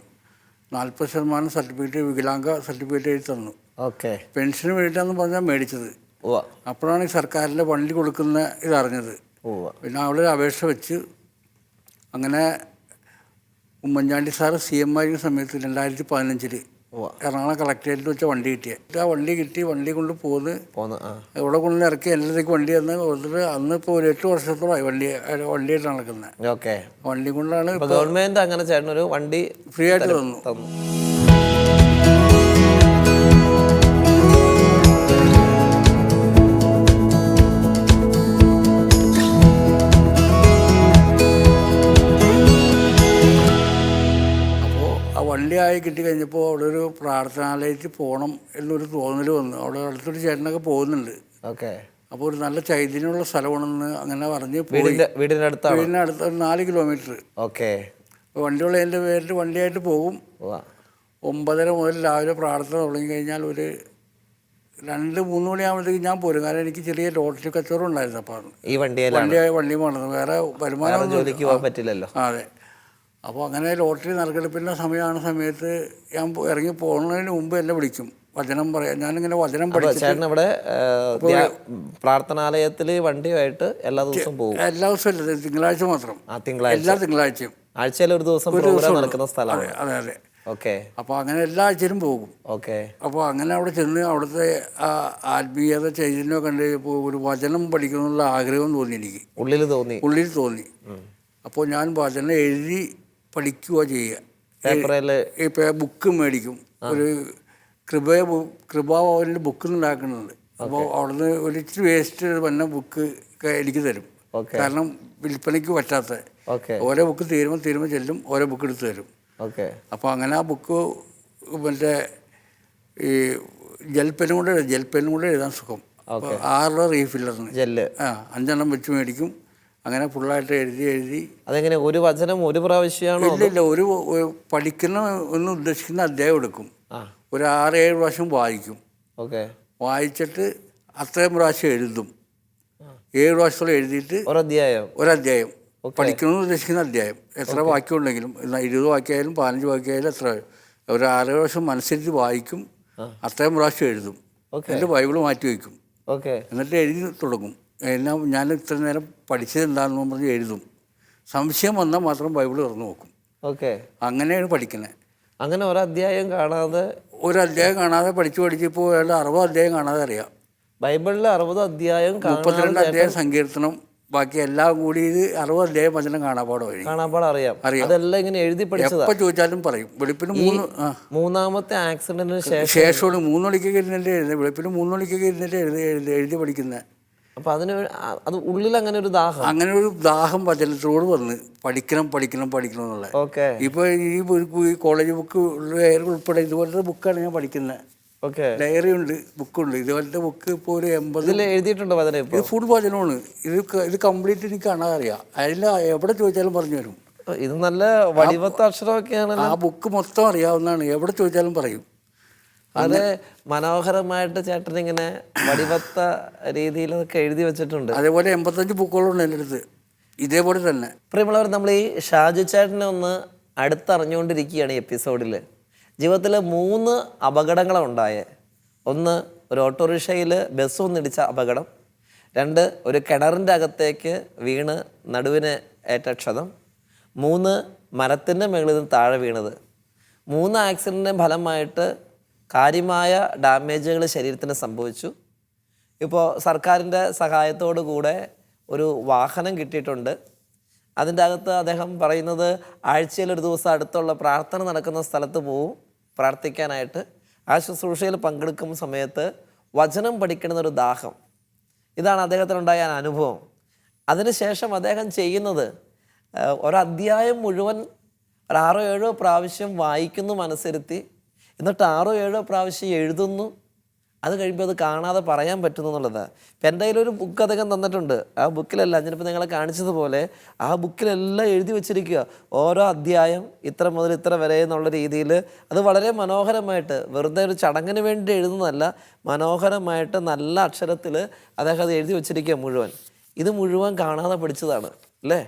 40% സർട്ടിഫിക്കറ്റ്, വികലാംഗ സർട്ടിഫിക്കറ്റ് എഴുതി തന്നു. പെൻഷന് വേണ്ടിയിട്ടാണെന്ന് പറഞ്ഞാൽ മേടിച്ചത്. അപ്പോഴാണ് ഈ സർക്കാരിൻ്റെ വണ്ടി കൊടുക്കുന്ന ഇതറിഞ്ഞത്. പിന്നെ അവിടെ അപേക്ഷ വെച്ച് അങ്ങനെ ഉമ്മൻചാണ്ടി സാറ് CM ആയിരുന്ന സമയത്ത് 2015 എറണാകുളം കളക്ടറേറ്റിൽ വെച്ച വണ്ടി കിട്ടിയത്. ആ വണ്ടി കിട്ടി. വണ്ടി കൊണ്ട് പോന്ന് ഇവിടെ കൊണ്ട് ഇറക്കി എല്ലാത്തേക്ക് വണ്ടി തന്ന് കൊടുത്തിട്ട് അന്ന് ഇപ്പോൾ ഒരു 8 വർഷത്തോളമായി വണ്ടിയായിട്ട് നടക്കുന്നത്. വണ്ടി കൊണ്ടാണ് ഗവൺമെന്റ് അങ്ങനെ ചേട്ടനൊരു വണ്ടി ഫ്രീ ആയിട്ട് തന്നു. വണ്ടിയായി കിട്ടിക്കഴിഞ്ഞപ്പോൾ അവിടെ ഒരു പ്രാർത്ഥനാലയത്തിൽ പോകണം എന്നൊരു തോന്നൽ വന്നു. അവിടെ അടുത്തൊരു ചേട്ടനൊക്കെ പോകുന്നുണ്ട്. അപ്പോൾ ഒരു നല്ല ചൈതന്യമുള്ള സ്ഥലമാണെന്ന് അങ്ങനെ പറഞ്ഞ് വീടിനടുത്ത് ഒരു 4 കിലോമീറ്റർ. വണ്ടിയുള്ള എൻ്റെ പേരിൽ വണ്ടിയായിട്ട് പോകും. 9:30 മുതൽ രാവിലെ പ്രാർത്ഥന തുടങ്ങി കഴിഞ്ഞാൽ ഒരു 2-3 മണിയാകുമ്പോഴത്തേക്ക് ഞാൻ പോരും. കാരണം എനിക്ക് ചെറിയ ലോട്ടറി കച്ചവടം ഉണ്ടായിരുന്നു. അപ്പോൾ ഈ വണ്ടി വേണത് വേറെ വരുമാനം പറ്റില്ലല്ലോ. അതെ. അപ്പോൾ അങ്ങനെ ലോട്ടറി നറുക്കെടുപ്പിൻ്റെ സമയത്ത് ഞാൻ ഇറങ്ങി പോകുന്നതിന് മുമ്പ് എന്നെ വിളിക്കും വചനം പറയാം. ഞാനിങ്ങനെ വചനം പഠിച്ചു. ചേട്ടൻ ഇവിടെ പ്രാർത്ഥനാലയത്തിൽ വണ്ടിയുമായിട്ട് എല്ലാ ദിവസവും പോകും? എല്ലാ ദിവസവും അല്ല, തിങ്കളാഴ്ച മാത്രം. തിങ്കളാഴ്ച, എല്ലാ തിങ്കളാഴ്ചയും ആഴ്ചയിൽ ഒരു ദിവസം പ്രോഗ്രാം നടക്കുന്ന സ്ഥലമാണ്. അതെ അതെ. ഓക്കെ. അപ്പോൾ അങ്ങനെ എല്ലാ ആഴ്ചയിലും പോകും. ഓക്കെ. അപ്പോൾ അങ്ങനെ അവിടെ ചെന്ന് അവിടുത്തെ ആത്മീയത ചൈതന്യം കണ്ടു കഴിഞ്ഞപ്പോൾ ഒരു വചനം പഠിക്കണമെന്നുള്ള ആഗ്രഹം തോന്നി എനിക്ക്. ഉള്ളിൽ തോന്നി. അപ്പോൾ ഞാൻ വചനം എഴുതി പഠിക്കുക ചെയ്യുക. ഇപ്പോൾ ബുക്ക് മേടിക്കും. ഒരു കൃപാഭവനിൽ ബുക്ക് ഉണ്ടാക്കുന്നുണ്ട്. അപ്പോൾ അവിടുന്ന് ഒരിച്ചിരി വേസ്റ്റ് വന്ന ബുക്ക് എനിക്ക് തരും. കാരണം വിൽപ്പനയ്ക്ക് പറ്റാത്ത ഓരോ ബുക്ക് തീരുമ്പോൾ ചെല്ലും, ഓരോ ബുക്ക് എടുത്ത് തരും. അപ്പോൾ അങ്ങനെ ആ ബുക്ക് മറ്റേ ഈ ജെൽപ്പെന്നും കൂടെ എഴുതാൻ സുഖം. 6 രൂപ റീഫില്ലറിന് 5 വെച്ച് മേടിക്കും. അങ്ങനെ ഫുള്ളായിട്ട് എഴുതി. അതെങ്ങനെ ഒരു വചനം ഒരു പ്രാവശ്യമാണോ? ഇല്ല, ഒരു പഠിക്കുന്ന എന്ന് ഉദ്ദേശിക്കുന്ന അധ്യായം എടുക്കും. ഒരു 6-7 പ്രാവശ്യം വായിക്കും. വായിച്ചിട്ട് അത്രയും പ്രാവശ്യം എഴുതും. 7 പ്രാവശ്യത്തോളം എഴുതിയിട്ട് ഒരധ്യായം പഠിക്കണമെന്ന് ഉദ്ദേശിക്കുന്ന അധ്യായം എത്ര വാക്യം ഉണ്ടെങ്കിലും 20 വാക്യമായാലും 15 വാക്യമായാലും എത്ര ഒരു 6 പ്രാവശ്യം മനസ്സിരുത്തി വായിക്കും. അത്രയും പ്രാവശ്യം എഴുതും. എന്നിട്ട് ബൈബിൾ മാറ്റി വയ്ക്കും. എന്നിട്ട് എഴുതി തുടങ്ങും. ഞാൻ ഇത്ര നേരം പഠിച്ചത് എന്താണെന്ന് പറഞ്ഞ് എഴുതും. സംശയം വന്നാൽ മാത്രം ബൈബിൾ തുറന്നു നോക്കും. അങ്ങനെയാണ് പഠിക്കുന്നത്. അങ്ങനെ ഒരധ്യായം കാണാതെ പഠിച്ചിപ്പോൾ 60 അധ്യായം കാണാതെ അറിയാം. ബൈബിളിൽ 60 അധ്യായം, 32 അധ്യായം സങ്കീർത്തനം, ബാക്കി എല്ലാം കൂടി ഇത് 60 അധ്യായം വചനം കാണാപ്പാടം അറിയാം. അതെല്ലാം ഇങ്ങനെ എഴുതി പഠിച്ചതാ. എപ്പോൾ ചോദിച്ചാലും പറയും. വെളുപ്പിന് മൂന്നാമത്തെ ആക്സിഡന്റിന് ശേഷമാണ് 3 മണിക്കൊക്കെ ഇരുന്നിട്ട് എഴുതുന്നത്. വെളുപ്പിന് 3 മണിക്കൊക്കെ ഇരുന്നിട്ട് എഴുതി പഠിക്കുന്നത്. അപ്പം അത് ഉള്ളിൽ അങ്ങനെ ഒരു ദാഹം വചനത്തോട് വന്ന് പഠിക്കണം എന്നുള്ള. ഇപ്പോൾ ഈ കോളേജ് ബുക്ക് ഉൾപ്പെടെ ഇതുപോലത്തെ ബുക്കാണ് ഞാൻ പഠിക്കുന്നത്. ഡയറി ഉണ്ട്, ബുക്കുണ്ട്. ഇതുപോലത്തെ ബുക്ക് ഇപ്പോൾ ഒരു 80 എഴുതിയിട്ടുണ്ട്. ഇത് ഫുൾ വചനമാണ്. ഇത് കംപ്ലീറ്റ് എനിക്ക് കാണാതെ അറിയാം. അതിൽ എവിടെ ചോദിച്ചാലും പറഞ്ഞു തരും. ഇത് നല്ല വടിവത്ത അക്ഷരമൊക്കെയാണ്. ആ ബുക്ക് മൊത്തം അറിയാവുന്നതാണ്. എവിടെ ചോദിച്ചാലും പറയും. അത് മനോഹരമായിട്ട് ചേട്ടൻ ഇങ്ങനെ വടിവത്ത രീതിയിലൊക്കെ എഴുതി വെച്ചിട്ടുണ്ട്. അതേപോലെ 85 ബുക്കുകളുണ്ട് എൻ്റെ അടുത്ത് ഇതേപോലെ തന്നെ. പ്രിയമുള്ളവർ, നമ്മൾ ഈ ഷാജു ചേട്ടനെ ഒന്ന് അടുത്തറിഞ്ഞുകൊണ്ടിരിക്കുകയാണ് ഈ എപ്പിസോഡിൽ. ജീവിതത്തിൽ 3 അപകടങ്ങളാണ് ഉണ്ടായത്. 1, ഒരു ഓട്ടോറിക്ഷയിൽ ബസ് ഒന്നിടിച്ച അപകടം. 2, ഒരു കിണറിൻ്റെ അകത്തേക്ക് വീണ് നടുവിന് ഏറ്റ ക്ഷതം. 3, മരത്തിൻ്റെ മുകളിൽ നിന്ന് താഴെ വീണത്. 3 ആക്സിഡൻറ്റിൻ്റെ ഫലമായിട്ട് കാര്യമായ ഡാമേജുകൾ ശരീരത്തിന് സംഭവിച്ചു. ഇപ്പോൾ സർക്കാരിൻ്റെ സഹായത്തോടു കൂടെ ഒരു വാഹനം കിട്ടിയിട്ടുണ്ട്. അതിൻ്റെ അകത്ത് അദ്ദേഹം പറയുന്നത് ആഴ്ചയിൽ ഒരു ദിവസം അടുത്തുള്ള പ്രാർത്ഥന നടക്കുന്ന സ്ഥലത്ത് പോവും പ്രാർത്ഥിക്കാനായിട്ട്. ആ ശുശ്രൂഷയിൽ പങ്കെടുക്കുന്ന സമയത്ത് വചനം പഠിക്കണമെന്നൊരു ദാഹം, ഇതാണ് അദ്ദേഹത്തിനുണ്ടായ അനുഭവം. അതിനുശേഷം അദ്ദേഹം ചെയ്യുന്നത് ഒരധ്യായം മുഴുവൻ 6-7 പ്രാവശ്യം വായിക്കുന്നു മനസ്സിരുത്തി. എന്നിട്ട് 6-7 പ്രാവശ്യം എഴുതുന്നു. അത് കഴിയുമ്പോൾ അത് കാണാതെ പറയാൻ പറ്റുന്നു എന്നുള്ളതാണ്. ഇപ്പം എൻ്റെ കയ്യിലൊരു ബുക്ക് അദ്ദേഹം തന്നിട്ടുണ്ട്. ആ ബുക്കിലെല്ലാം ഞാനിപ്പോൾ നിങ്ങളെ കാണിച്ചതുപോലെ ആ ബുക്കിലെല്ലാം എഴുതി വെച്ചിരിക്കുക. ഓരോ അധ്യായം ഇത്ര മുതൽ ഇത്ര വരെ എന്നുള്ള രീതിയിൽ. അത് വളരെ മനോഹരമായിട്ട്, വെറുതെ ഒരു ചടങ്ങിന് വേണ്ടി എഴുതുന്നതല്ല, മനോഹരമായിട്ട് നല്ല അക്ഷരത്തിൽ അദ്ദേഹം അത് എഴുതി വെച്ചിരിക്കുക മുഴുവൻ. ഇത് മുഴുവൻ കാണാതെ പഠിച്ചതാണ് അല്ലേ?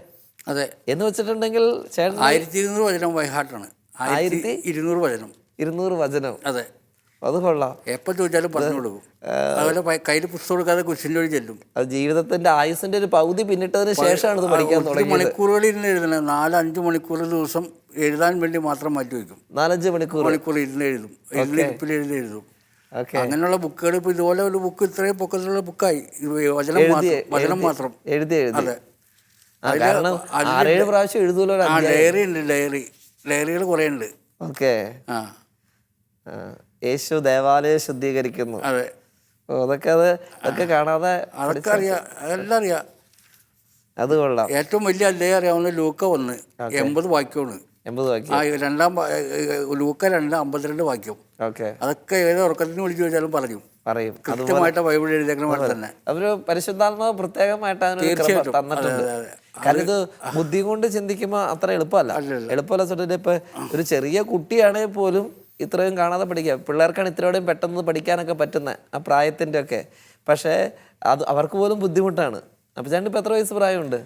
അതെ. എന്ന് വെച്ചിട്ടുണ്ടെങ്കിൽ ചേട്ടൻ 1200 വചനം ബൈഹാർട്ടാണ്. 1200 വചനം. 200 വചനം. അതെ, അത് കൊള്ളാം. എപ്പോൾ ചോദിച്ചാലും പറഞ്ഞു കൊടുക്കും. അതുപോലെ കയ്യിൽ പുസ്തകം കൊടുക്കാതെ കുരിശിൻ്റെ വഴി ചെല്ലും. അത് ജീവിതത്തിന്റെ ആയുസിന്റെ ഒരു പകുതി പിന്നിട്ടതിന് ശേഷമാണ് ഇത് പഠിക്കാൻ തുടങ്ങിയത്. മണിക്കൂറുകളിൽ ഇരുന്ന് എഴുതണം. 4-5 മണിക്കൂർ ദിവസം എഴുതാൻ വേണ്ടി മാത്രം മാറ്റി വയ്ക്കും. 4-5 മണിക്കൂർ ഇരുന്ന് എഴുതും. എഴുതും. അങ്ങനെയുള്ള ബുക്കുകൾ ഇപ്പോൾ ഇതുപോലെ ഒരു ബുക്ക് ഇത്രയും പൊക്കത്തിലുള്ള ബുക്കായി. വചനം മാത്രം എഴുതി. അതെ. 6-7 പ്രാവശ്യം എഴുതൂലോ. ഡയറി ഉണ്ട്. ഡയറികൾ കുറേ ഉണ്ട്. യേശു ദേവാലയം ശുദ്ധീകരിക്കുന്നു. അതെ. അതൊക്കെ കാണാതെ അതൊക്കെ അറിയാം. അതെല്ലാം അറിയാം. അത് കൊള്ളാം. ഏറ്റവും വലിയ അധ്യായം അറിയാവുന്ന ലൂക്ക 1 80 വാക്യമാണ്. 80 വാക്യം. ലൂക്ക 2 52 വാക്യം. അതൊക്കെ ഏത് ഉറക്കത്തിന് വിളിച്ചു ചോദിച്ചാലും പറയും. കൃത്യമായിട്ട് ബൈബിൾ എഴുതിയേക്കുന്ന പോലെ തന്നെ. അവര് പരിശുദ്ധാത്മാവ് പ്രത്യേകമായിട്ട് തന്നിട്ടുണ്ട്. കാരണം ഇത് ബുദ്ധി കൊണ്ട് ചിന്തിക്കുമ്പോൾ അത്ര എളുപ്പമല്ല. ഇപ്പൊ ഒരു ചെറിയ കുട്ടിയാണെങ്കിൽ പോലും ഇത്രയും കാണാതെ പഠിക്കുക. പിള്ളേർക്കാണ് ഇത്രയോടെയും പെട്ടെന്ന് പഠിക്കാനൊക്കെ പറ്റുന്നത് ആ പ്രായത്തിൻ്റെ ഒക്കെ. പക്ഷേ അത് അവർക്ക് പോലും ബുദ്ധിമുട്ടാണ്. അപ്പം ചേട്ടൻ ഇപ്പം എത്ര വയസ്സ് പ്രായമുണ്ട്?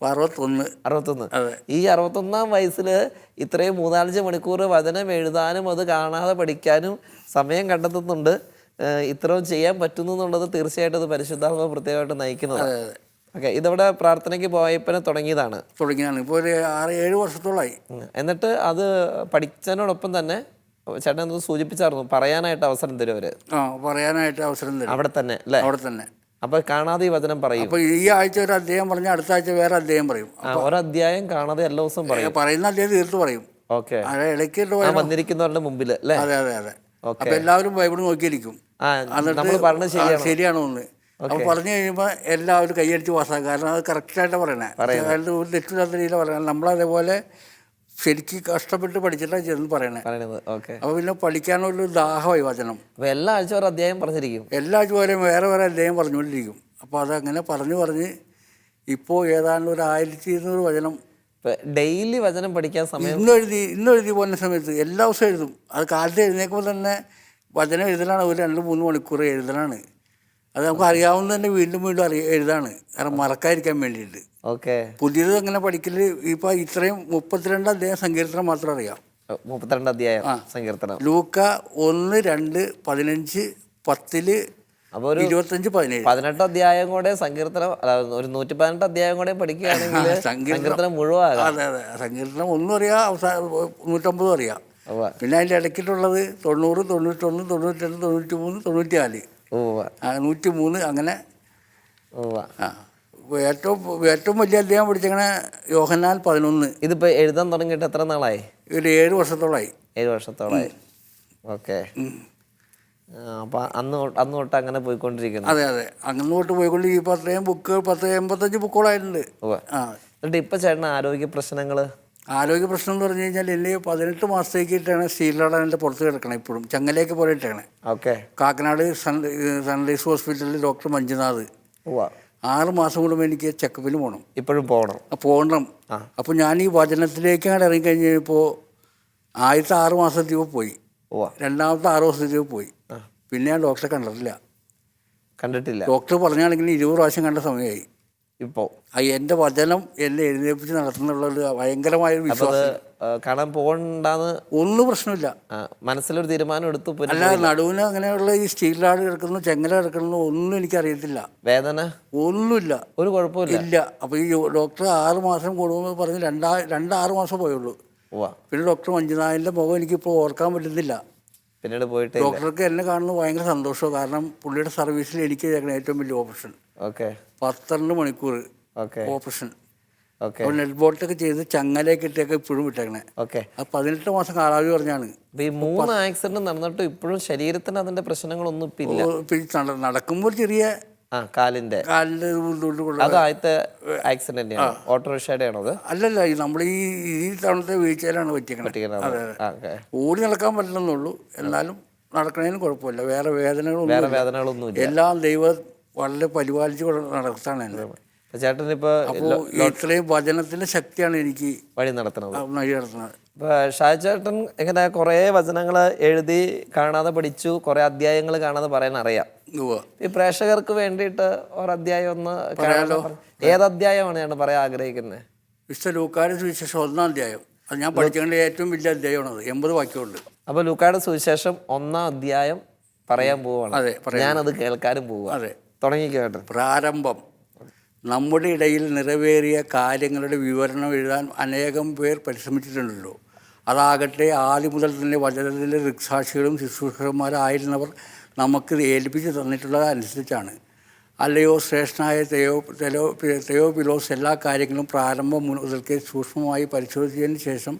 61. അതെ. ഈ 61-ാം വയസ്സിൽ ഇത്രയും 3-4 മണിക്കൂർ വചനം എഴുതാനും അത് കാണാതെ പഠിക്കാനും സമയം കണ്ടെത്തുന്നുണ്ട്. ഇത്രയും ചെയ്യാൻ പറ്റുന്നു എന്നുള്ളത് തീർച്ചയായിട്ടും അത് പരിശുദ്ധാത്മ പ്രത്യേകമായിട്ട് നയിക്കുന്നതാണ്. ഓക്കെ, ഇതവിടെ പ്രാർത്ഥനയ്ക്ക് പോയപ്പനെ തുടങ്ങിയതാണ്. ഇപ്പോൾ ഒരു 6-7 വർഷത്തോളമായി. എന്നിട്ട് അത് പഠിച്ചതിനോടൊപ്പം തന്നെ ചേട്ടൻ എന്നത് സൂചിപ്പിച്ചായിരുന്നു, പറയാനായിട്ട് അവസരം തരും അവര്. പറയാനായിട്ട് അവസരം തരും അവിടെ തന്നെ അല്ലേ? അവിടെ തന്നെ. അപ്പൊ കാണാതെ ഈ വചനം പറയും. അപ്പൊ ഈ ആഴ്ച ഒരു അധ്യായം പറഞ്ഞ അടുത്ത ആഴ്ച വേറെ അധ്യായം പറയും. ഒരധ്യായം കാണാതെ എല്ലാ ദിവസവും പറയും. പറയുന്ന അധ്യായം തീർത്ത് പറയും. ഓക്കെ, ഇടയ്ക്ക് വന്നിരിക്കുന്നവരുടെ മുമ്പിൽ അല്ലേ? അതെ. അപ്പൊ എല്ലാവരും ബൈബിൾ നോക്കിയിരിക്കും, ശരിയാണോ എന്ന്. അപ്പൊ പറഞ്ഞു കഴിയുമ്പോൾ എല്ലാവരും കൈയടിച്ച് പാസ്സാക്കും. കാരണം അത് കറക്റ്റായിട്ട് പറയണേ, ഒരു തെറ്റില്ലാത്ത രീതിയിൽ പറയണം. നമ്മളതേപോലെ ശരിക്കും കഷ്ടപ്പെട്ട് പഠിച്ചിട്ടാണ് ചെന്ന് പറയണേ. അപ്പൊ പിന്നെ പഠിക്കാനുള്ള ദാഹമായി വചനം. എല്ലാ ആഴ്ച ഒരു അധ്യായം പറഞ്ഞിരിക്കും. എല്ലാ ആഴ്ച വേറെ വേറെ അധ്യായം പറഞ്ഞുകൊണ്ടിരിക്കും. അപ്പോൾ അതങ്ങനെ പറഞ്ഞ് ഇപ്പോൾ ഏതാണ്ട് ഒരു 1200 വചനം ഡെയിലി വചനം പഠിക്കാൻ സമയം. ഇന്ന് എഴുതി പോകുന്ന സമയത്ത് എല്ലാ ദിവസവും എഴുതും. അത് കാലത്ത് എഴുന്നേക്കുമ്പോൾ തന്നെ വചനം എഴുതലാണ്. ഒരു 2-3 മണിക്കൂർ എഴുതലാണ്. അത് നമുക്ക് അറിയാവുന്ന തന്നെ വീണ്ടും എഴുതാണ്. കാരണം മറക്കാതിരിക്കാൻ വേണ്ടിയിട്ട്. ഓക്കെ, പുതിയത് അങ്ങനെ പഠിക്കൽ ഇപ്പോൾ ഇത്രയും 32 അധ്യായം സങ്കീർത്തനം മാത്രം അറിയാം. 32 അധ്യായം സങ്കീർത്തനം. ലൂക്ക 1, 2, 15, 10, അപ്പോൾ ഒരു 25, 17, 18 അധ്യായം കൂടെ സങ്കീർത്തനം, ഒരു 118 അധ്യായം കൂടെ പഠിക്കുകയാണെങ്കിൽ സങ്കീർത്തനം മുഴുവൻ. അതെ. സങ്കീർത്തനം 1 അറിയാം, 150 അറിയാം. പിന്നെ അതിൻ്റെ ഇടയ്ക്കിട്ടുള്ളത് 90, 91, 92, 93, 94, 103 അങ്ങനെ. ഏറ്റവും വലിയ അധ്യായം പഠിച്ചങ്ങനെ യോഹന്നാൻ 11. ഇതിപ്പോൾ എഴുതാൻ തുടങ്ങിയിട്ട് എത്ര നാളായി? ഒരു 7 വർഷത്തോളമായി. 7 വർഷത്തോളമായി. ഓക്കെ, അപ്പം അന്ന് തൊട്ട് അങ്ങനെ പോയിക്കൊണ്ടിരിക്കുന്നു. അതെ. അന്ന് തൊട്ട് പോയിക്കൊണ്ട് ഈ 85 ബുക്കുകളായിട്ടുണ്ട്. എന്നിട്ട് ഇപ്പം ചേട്ടന് ആരോഗ്യ പ്രശ്നം എന്ന് പറഞ്ഞു കഴിഞ്ഞാൽ എന്നെ 18 മാസത്തേക്കിട്ടാണ് സ്റ്റീലിലാണ് പുറത്ത് കിടക്കണം. ഇപ്പോഴും ചങ്ങലേക്ക് പോലെ ഇട്ടാണ്. ഓക്കെ, കാക്കനാട് സൺറൈസ് ഹോസ്പിറ്റലിൽ ഡോക്ടർ മഞ്ജുനാഥ്. 6 മാസം കൂടുമ്പോൾ എനിക്ക് ചെക്കപ്പിന് പോകണം. ഇപ്പോഴും പോകണം. അപ്പോൾ ഞാൻ ഈ വചനത്തിലേക്കാണ് ഇറങ്ങിക്കഴിഞ്ഞപ്പോൾ ആദ്യത്തെ 6 മാസത്തേക്ക് പോയി, രണ്ടാമത്തെ 6 ദിവസത്തേക്ക് പോയി. പിന്നെ ഞാൻ ഡോക്ടറെ കണ്ടിട്ടില്ല. ഡോക്ടർ പറഞ്ഞാണെങ്കിൽ 20 പ്രാവശ്യം കണ്ട സമയമായി. ഇപ്പോൾ എൻ്റെ വചനം എന്നെ എഴുന്നേൽപ്പിച്ച് നടത്തുന്നുള്ളത് ഭയങ്കരമായ വിശ്വാസം. കാണാൻ പോകണ്ടെന്ന് ഒന്നും പ്രശ്നമില്ല. മനസ്സിലൊരു തീരുമാനം എടുത്തു. അല്ല, നടുവിന് അങ്ങനെയുള്ള ഈ സ്റ്റീൽ രാഡ് കിടക്കുന്നു, ചെങ്ങല കിടക്കുന്നു, ഒന്നും എനിക്കറിയത്തില്ല. വേദന ഒന്നുമില്ല, ഒരു കുഴപ്പമില്ല. അപ്പോൾ ഈ ഡോക്ടർ 6 മാസം കൂടുമ്പോൾ പറഞ്ഞ് 6 മാസം പോയുള്ളൂ. പിന്നെ ഡോക്ടർ മഞ്ജുനാഥിൻ്റെ മുഖം എനിക്കിപ്പോൾ ഓർക്കാൻ പറ്റുന്നില്ല. പിന്നീട് പോയിട്ട് ഡോക്ടർക്ക് എന്നെ കാണുന്നത് ഭയങ്കര സന്തോഷമാണ്. കാരണം പുള്ളിയുടെ സർവീസിൽ എനിക്ക് ചെയ്തേക്കണ ഏറ്റവും വലിയ ഓപ്പറേഷൻ. 12 മണിക്കൂർ ഓപ്പറേഷൻ. നെറ്റ് ബോൾട്ടൊക്കെ ചെയ്ത് ചങ്ങലയൊക്കെ ഇട്ടൊക്കെ ഇപ്പോഴും ഇട്ടേക്കണേ. 18 മാസം കാലാവധി പറഞ്ഞാണ്. ഈ 3 ആക്സിഡന്റ് നടന്നിട്ട് ഇപ്പോഴും ശരീരത്തിന് അതിന്റെ പ്രശ്നങ്ങളൊന്നും ഇല്ല. നടക്കുമ്പോൾ ചെറിയ കാലിന്റെ ആദ്യത്തെ ആക്സിഡന്റ് ഓട്ടോറിക്ഷയുടെ ആണോ? അല്ലല്ല, നമ്മൾ ഈ തവണത്തെ വീഴ്ചയിലാണ് പറ്റിയത്. ഓടി നടക്കാൻ പറ്റില്ലെന്നുള്ളൂ, എന്നാലും നടക്കണേനും കുഴപ്പമില്ല. വേറെ വേദനകളൊന്നും എല്ലാം ദൈവം വളരെ പരിപാലിച്ച് നടത്താണ് എന്നെ. ചേട്ടനിപ്പോൾ ഇത്രയും വചനത്തിന്റെ ശക്തിയാണ് എനിക്ക് വഴി നടത്തുന്നത്. ഷാജേട്ടൻ ഇങ്ങനെ കുറേ വചനങ്ങൾ എഴുതി കാണാതെ പഠിച്ചു, കുറേ അധ്യായങ്ങൾ കാണാതെ പറയാൻ അറിയാം. ഈ പ്രേക്ഷകർക്ക് വേണ്ടിയിട്ട് ഒരധ്യായം ഒന്ന് പറയാലോ? ഏതധ്യായമാണ് ഞാൻ പറയാൻ ആഗ്രഹിക്കുന്നത്? വിശുദ്ധ ലൂക്കായുടെ സുവിശേഷം 1-ാം അധ്യായം. അത് ഞാൻ പഠിക്കേണ്ട ഏറ്റവും വലിയ അധ്യായമാണത്. 80 വാക്യമുണ്ട്. അപ്പോൾ ലൂക്കായുടെ സുവിശേഷം 1-ാം അധ്യായം പറയാൻ പോവുകയാണ്. ഞാനത് കേൾക്കാനും പോവുക. തുടങ്ങിക്കേട്ടെ. പ്രാരംഭം. നമ്മുടെ ഇടയിൽ നിറവേറിയ കാര്യങ്ങളുടെ വിവരണം എഴുതാൻ അനേകം പേർ പരിശ്രമിച്ചിട്ടുണ്ടല്ലോ. അതാകട്ടെ ആദ്യം മുതൽ തന്നെ വചനത്തിലെ ദൃക്സാക്ഷികളും ശുശ്രൂഷകന്മാരായിരുന്നവർ നമുക്ക് ഏൽപ്പിച്ച് തന്നിട്ടുള്ളത് അനുസരിച്ചാണ്. അല്ലയോ ശ്രേഷ്ഠനായ തെയോപിലോസ്, എല്ലാ കാര്യങ്ങളും പ്രാരംഭം മുതൽക്കേ സൂക്ഷ്മമായി പരിശോധിച്ചതിന് ശേഷം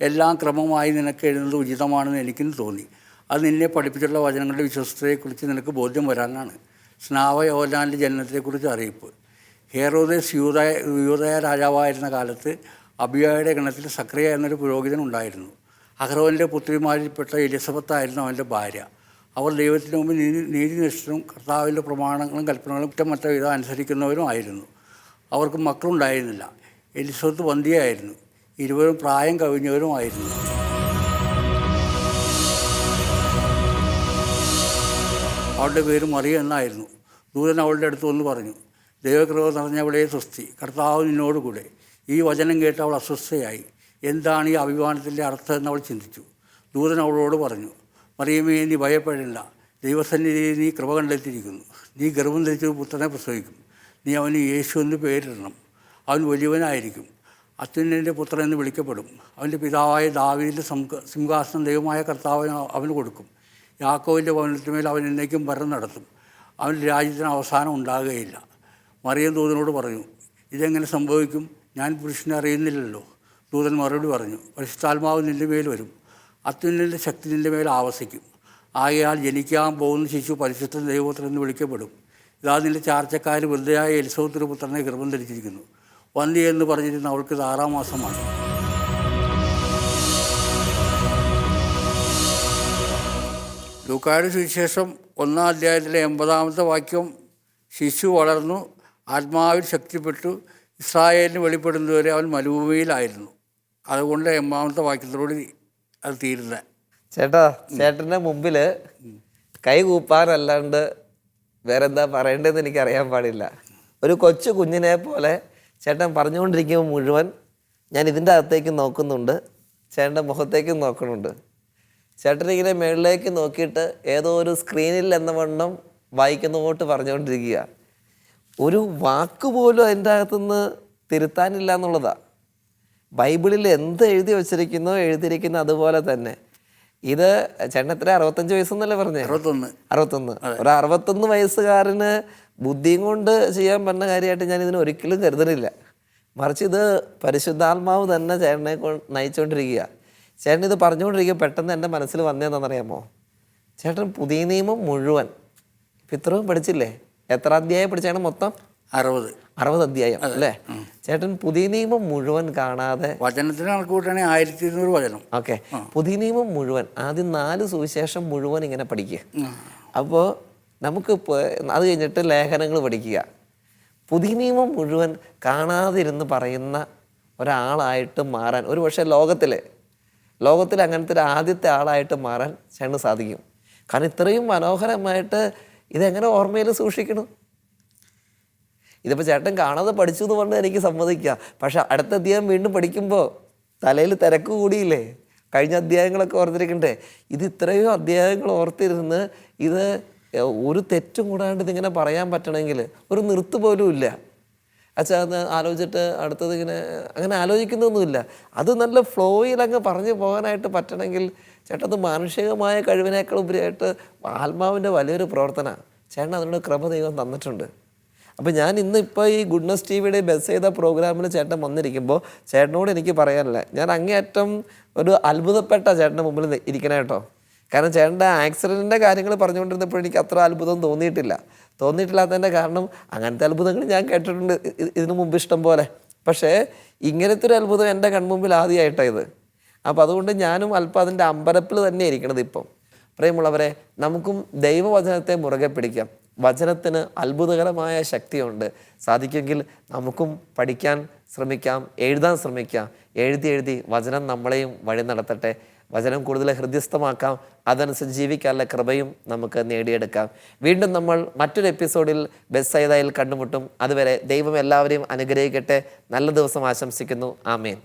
എല്ലാം ക്രമമായി നിനക്ക് എഴുതുന്നത് ഉചിതമാണെന്ന് എനിക്കും തോന്നി. അത് നിന്നെ പഠിപ്പിച്ചുള്ള വചനങ്ങളുടെ വിശ്വസ്തതയെക്കുറിച്ച് നിനക്ക് ബോധ്യം വരാനാണ്. സ്നാവ യോഹന്നാൻ്റെ ജനനത്തെക്കുറിച്ച് അറിയിപ്പ്. ഹെറോദേസ് യൂദയ രാജാവായിരുന്ന കാലത്ത് അബിയായുടെ ഗണത്തിൽ സക്രിയ എന്നൊരു പുരോഹിതൻ ഉണ്ടായിരുന്നു. അഹ്റോൻ്റെ പുത്രിമാരിൽപ്പെട്ട എലിസബത്തായിരുന്നു അവൻ്റെ ഭാര്യ. അവർ ദൈവത്തിന് മുമ്പ് നീതിനിഷ്ഠരും കർത്താവിൻ്റെ പ്രമാണങ്ങളും കൽപ്പനകളും കുറ്റമറ്റ വിധം അനുസരിക്കുന്നവരും ആയിരുന്നു. അവർക്ക് മക്കളുണ്ടായിരുന്നില്ല. എലിസബത്ത് വന്ധ്യയായിരുന്നു. ഇരുവരും പ്രായം കവിഞ്ഞവരുമായിരുന്നു. അവളുടെ പേര് മറിയ എന്നായിരുന്നു. ദൂതൻ അവളുടെ അടുത്ത് വന്ന് പറഞ്ഞു, ദൈവകൃപ നിറഞ്ഞവളെ സ്വസ്തി, കർത്താവ് നിന്നോടുകൂടെ. ഈ വചനം കേട്ട് അവൾ അസ്വസ്ഥയായി. എന്താണ് ഈ അഭിമാനത്തിൻ്റെ അർത്ഥം എന്ന് അവൾ ചിന്തിച്ചു. ദൂതൻ അവളോട് പറഞ്ഞു, മറിയമേ, നീ ഭയപ്പെടേണ്ട, ദൈവസന്നിധിയിൽ നീ കൃപ കണ്ടെത്തിയിരിക്കുന്നു. നീ ഗർഭം ധരിച്ചൊരു പുത്രനെ പ്രസവിക്കും. നീ അവന് യേശു എന്ന് പേരിടണം. അവൻ വലിയവനായിരിക്കും, അത്യുന്നതൻ്റെ പുത്രൻ എന്ന് വിളിക്കപ്പെടും. അവൻ്റെ പിതാവായ ദാവീദിൻ്റെ സിംഹാസനം ദൈവമായ കർത്താവിന് അവന് കൊടുക്കും. യാക്കോബിൻ്റെ ഭവനത്തിന്മേൽ അവൻ എന്നേക്കും ഭരണം നടത്തും. അവൻ്റെ രാജ്യത്തിന് അവസാനം ഉണ്ടാകുകയില്ല. മറിയം ദൂതനോട് പറഞ്ഞു, ഇതെങ്ങനെ സംഭവിക്കും? ഞാൻ പുരുഷനെ അറിയുന്നില്ലല്ലോ. ദൂതൻ മറുപടി പറഞ്ഞു, പരിശുദ്ധാത്മാവ് നിൻ്റെ മേൽ വരും, അത്യുന്നതൻ്റെ ശക്തി നിൻ്റെ മേൽ ആവസിക്കും. ആകയാൽ ജനിക്കാൻ പോകുന്ന ശിശു പരിശുദ്ധ ദൈവപുത്രൻ എന്ന് വിളിക്കപ്പെടും. ഇതാ നിൻ്റെ ചാർച്ചക്കാർ വൃദ്ധയായ എലിസബത്തിന് പുത്രനെ ഗർഭം ധരിച്ചിരിക്കുന്നു. വന്ധ്യ എന്ന് പറഞ്ഞിരുന്ന അവൾക്ക് 6-ാം മാസമാണ്. ലൂക്കായുടെ സുവിശേഷം 1-ാം അധ്യായത്തിലെ 80-ാമത്തെ വാക്യം, ശിശു വളർന്നു, ആത്മാവിൽ ശക്തിപ്പെട്ടു, ഇസ്രായേലിന് വെളിപ്പെടുന്നതുവരെ അവൻ മരുഭൂമിയിലായിരുന്നു. അതുകൊണ്ട് 80-ാമത്തെ വാക്യത്തോട് അത് തീരുന്നത്. ചേട്ടൻ്റെ മുമ്പിൽ കൈ കൂപ്പാനല്ലാണ്ട് വേറെന്താ പറയേണ്ടതെന്ന് എനിക്കറിയാൻ പാടില്ല. ഒരു കൊച്ചു കുഞ്ഞിനെ പോലെ ചേട്ടൻ പറഞ്ഞുകൊണ്ടിരിക്കുമ്പോൾ മുഴുവൻ ഞാൻ ഇതിൻ്റെ അകത്തേക്ക് നോക്കുന്നുണ്ട്, ചേട്ടൻ്റെ മുഖത്തേക്കും നോക്കുന്നുണ്ട്. ചേട്ടനിങ്ങനെ മുകളിലേക്ക് നോക്കിയിട്ട് ഏതോ ഒരു സ്ക്രീനിൽ എന്ന വണ്ണം വായിക്കുന്നതോട്ട് പറഞ്ഞുകൊണ്ടിരിക്കുക. ഒരു വാക്ക് പോലും അതിൻ്റെ അകത്തുനിന്ന് തിരുത്താനില്ല എന്നുള്ളതാണ്. ബൈബിളിൽ എന്ത് എഴുതി വച്ചിരിക്കുന്നോ എഴുതിയിരിക്കുന്ന അതുപോലെ തന്നെ. ഇത് ചേട്ടനെത്ര 65 വയസ്സെന്നല്ലേ പറഞ്ഞേ? 61. ഒരു 61 വയസ്സുകാരന് ബുദ്ധിയും കൊണ്ട് ചെയ്യാൻ പറഞ്ഞ കാര്യമായിട്ട് ഞാൻ ഇതിന് ഒരിക്കലും കരുതണില്ല. മറിച്ച് ഇത് പരിശുദ്ധാത്മാവ് തന്നെ ചേട്ടനെ നയിച്ചുകൊണ്ടിരിക്കുക. ചേട്ടൻ ഇത് പറഞ്ഞുകൊണ്ടിരിക്കുക പെട്ടെന്ന് എൻ്റെ മനസ്സിൽ വന്നതെന്നറിയാമോ? ചേട്ടൻ പുതിയ നിയമം മുഴുവൻ ഇത്രയും പഠിച്ചില്ലേ? എത്ര അധ്യായം പഠിച്ചാണ് മൊത്തം? 60 അധ്യായം അല്ലേ? ചേട്ടൻ പുതിയ നിയമം മുഴുവൻ കാണാതെ, വചനത്തിന് കണക്കൂട്ടാണെങ്കിൽ 1200 വചനം. ഓക്കെ, പുതിയ നിയമം മുഴുവൻ ആദ്യം 4 സുവിശേഷം മുഴുവൻ ഇങ്ങനെ പഠിക്കുക. അപ്പോൾ നമുക്ക് അത് കഴിഞ്ഞിട്ട് ലേഖനങ്ങൾ പഠിക്കുക. പുതിയ നിയമം മുഴുവൻ കാണാതിരുന്ന് പറയുന്ന ഒരാളായിട്ട് മാറാൻ ഒരു പക്ഷേ ലോകത്തിൽ അങ്ങനത്തെ ഒരു ആദ്യത്തെ ആളായിട്ട് മാറാൻ ചേട്ടന് സാധിക്കും. കാരണം ഇത്രയും മനോഹരമായിട്ട് ഇതെങ്ങനെ ഓർമ്മയിൽ സൂക്ഷിക്കണം? ഇതിപ്പോൾ ചേട്ടൻ കാണാതെ പഠിച്ചു എന്ന് പറഞ്ഞാൽ എനിക്ക് സമ്മതിക്കാം. പക്ഷെ അടുത്ത അധ്യായം വീണ്ടും പഠിക്കുമ്പോൾ തലയിൽ തിരക്ക് കൂടിയില്ലേ? കഴിഞ്ഞ അധ്യായങ്ങളൊക്കെ ഓർത്തിരിക്കണ്ടേ? ഇത് ഇത്രയും അധ്യായങ്ങൾ ഓർത്തിരുന്ന് ഇത് ഒരു തെറ്റും കൂടാണ്ട് ഇതിങ്ങനെ പറയാൻ പറ്റണമെങ്കിൽ ഒരു നിർത്ത് പോലും ഇല്ല. അച്ഛാ അത് ആലോചിച്ചിട്ട് അടുത്തത് ഇങ്ങനെ അങ്ങനെ ആലോചിക്കുന്നൊന്നുമില്ല. അത് നല്ല ഫ്ലോയിൽ അങ്ങ് പറഞ്ഞു പോകാനായിട്ട് പറ്റണമെങ്കിൽ ചേട്ടത് മാനുഷികമായ കഴിവിനേക്കാൾ ഉപരിയായിട്ട് ആത്മാവിൻ്റെ വലിയൊരു പ്രവർത്തന ചേട്ടൻ അതിനോട് കൃപ ദൈവം തന്നിട്ടുണ്ട്. അപ്പോൾ ഞാൻ ഇന്നിപ്പോൾ ഈ ഗുഡ്നസ് ടിവിയുടെ ബസ് ചെയ്ത പ്രോഗ്രാമിൽ ചേട്ടൻ വന്നിരിക്കുമ്പോൾ ചേട്ടനോട് എനിക്ക് പറയാനില്ല, ഞാൻ അങ്ങേയറ്റം ഒരു അത്ഭുതപ്പെട്ട ചേട്ടൻ്റെ മുമ്പിൽ ഇരിക്കണേ കേട്ടോ. കാരണം ചേട്ടൻ്റെ ആക്സിഡൻറ്റിൻ്റെ കാര്യങ്ങൾ പറഞ്ഞുകൊണ്ടിരുന്നപ്പോൾ എനിക്ക് അത്ര അത്ഭുതം തോന്നിയിട്ടില്ലാത്തതിൻ്റെ കാരണം അങ്ങനത്തെ അത്ഭുതങ്ങൾ ഞാൻ കേട്ടിട്ടുണ്ട് ഇതിനു മുമ്പ് ഇഷ്ടം പോലെ. പക്ഷേ ഇങ്ങനത്തെ ഒരു അത്ഭുതം എൻ്റെ കൺമുമ്പിൽ ആദ്യമായിട്ടാണ് ഇത്. അപ്പോൾ അതുകൊണ്ട് ഞാനും അല്പം അതിൻ്റെ അമ്പരപ്പിൽ തന്നെ ഇരിക്കണത് ഇപ്പം. പ്രിയമുള്ളവരെ, നമുക്കും ദൈവവചനത്തെ മുറുകെ പിടിക്കാം. വചനത്തിന് അത്ഭുതകരമായ ശക്തിയുണ്ട്. സാധിക്കുമെങ്കിൽ നമുക്കും പഠിക്കാൻ ശ്രമിക്കാം, എഴുതാൻ ശ്രമിക്കാം. എഴുതി വചനം നമ്മളെയും വഴി നടത്തട്ടെ. വചനം കൂടുതൽ ഹൃദ്യസ്ഥമാക്കാം. അതനുസരിച്ച് ജീവിക്കാനുള്ള കൃപയും നമുക്ക് നേടിയെടുക്കാം. വീണ്ടും നമ്മൾ മറ്റൊരു എപ്പിസോഡിൽ ബെത്സയിദയിൽ കണ്ടുമുട്ടും. അതുവരെ ദൈവം എല്ലാവരെയും അനുഗ്രഹിക്കട്ടെ. നല്ല ദിവസം ആശംസിക്കുന്നു. ആമേൻ.